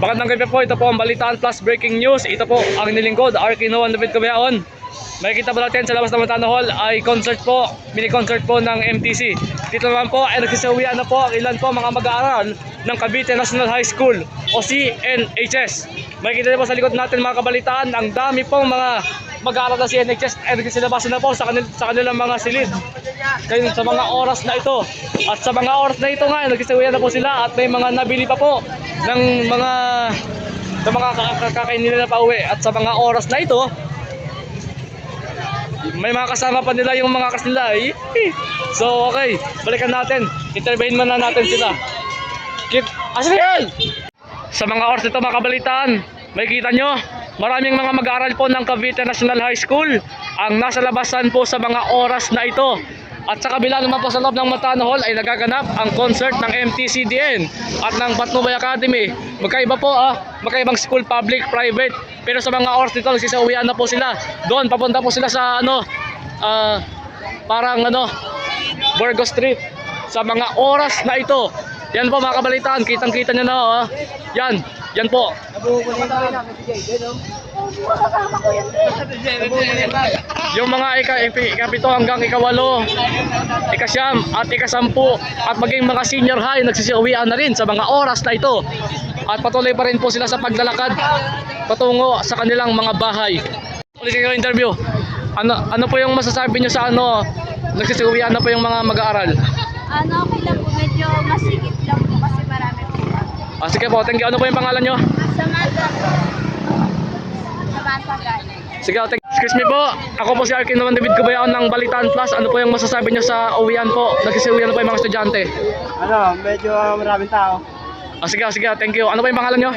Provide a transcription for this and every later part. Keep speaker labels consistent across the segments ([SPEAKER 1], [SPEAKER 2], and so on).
[SPEAKER 1] Magandang gabi po, ito po ang Balitaan Plus Breaking News. Ito po ang nilingkod, Arkino David Cabeaon. Makikita po natin sa labas ng Montano Hall ay concert po, mini concert po ng MTC. Dito naman po ay nagsisawian na po ang ilan po mga mag-aaral ng Cavite National High School o CNHS. Makikita niyo po sa likod natin mga kabalitaan, ang dami pong mga mag-aaral ng CNHS ay nagsilabasan na po sa kanilang mga silid. Kaya sa mga oras na ito, at sa mga oras na ito nga, nagsisawian na po sila at may mga nabili pa po ng mga kakainin nila pa uwi. At sa mga oras na ito, may mga kasama pa nila yung mga kasila. So okay, balikan natin. Interviewin muna natin sila. Asriel! Sa mga oras nito mga kabalitaan, makikita nyo, maraming mga mag-aaral po ng Cavite National High School ang nasa labasan po sa mga oras na ito. At sa kabila naman po sa loob ng Montano Hall ay nagaganap ang concert ng MTCDN at ng Patnubay Academy. Magkaiba po magkaibang school, public, private. Pero sa mga oras nito nagsisauwian na po sila. Doon papunta po sila sa parang Burgos Street. Sa mga oras na ito. Yan po mga kabalitaan, kitang-kita nyo na Yan po. Yung mga ikapito hanggang ikawalo, ikasyam at ikasampu at maging mga senior high nagsisiuwian na rin sa mga oras na ito. At patuloy pa rin po sila sa paglalakad patungo sa kanilang mga bahay. Ulit kayo interview. Ano po yung masasabi nyo sa nagsisiuwian na po yung mga mag-aaral?
[SPEAKER 2] Okay lang po, medyo masigit lang po kasi marami po.
[SPEAKER 1] Sige po, thank you. Ano po yung pangalan nyo?
[SPEAKER 2] Samantha. Samantha Gani.
[SPEAKER 1] Sige, excuse me po. Ako po si Arkino David Cabeaon ng Balitaan Plus. Ano po yung masasabi nyo sa uwian po? Nagsisiuwian na po yung mga estudyante.
[SPEAKER 3] Medyo maraming tao.
[SPEAKER 1] Sige, thank you. Ano po yung pangalan nyo?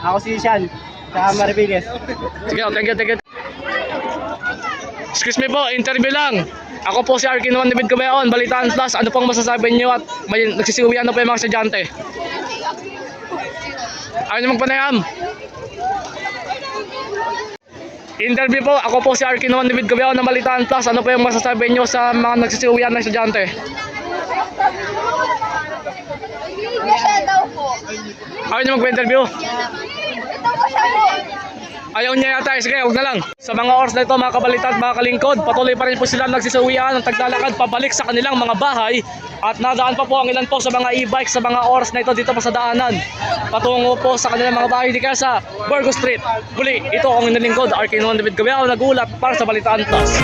[SPEAKER 3] Ako si Sean, sa Maripiles.
[SPEAKER 1] Sige, thank you. Excuse me po, interview lang. Ako po si Arkino David Cabeaon, Balitaan Plus. Ano pong masasabi nyo at nagsisiuwian na po yung mga estudyante? Ayaw nyo magpanayam? Interview po, ako po si Arkino David Cabeaon ng Balitaan Plus. Ano po yung masasabi nyo sa mga nagsisiuwian na estudyante?
[SPEAKER 2] Hindi siya daw po.
[SPEAKER 1] Ayaw nyo magpa-interview?
[SPEAKER 2] Ito po siya po.
[SPEAKER 1] Ayaw niya yata, sige, huwag na lang. Sa mga oras na ito mga kabalitaan, mga kalingkod, patuloy pa rin po sila nagsisiuwian ng taglalakad pabalik sa kanilang mga bahay. At nadaan pa po ang ilan po sa mga e-bike sa mga oras na ito dito pa sa daanan. Patungo po sa kanilang mga bahay di kaya sa Burgos Street. Muli, ito ang inilingkod, Arkino David Cabeaon, nagulat para sa Balitaan Plus.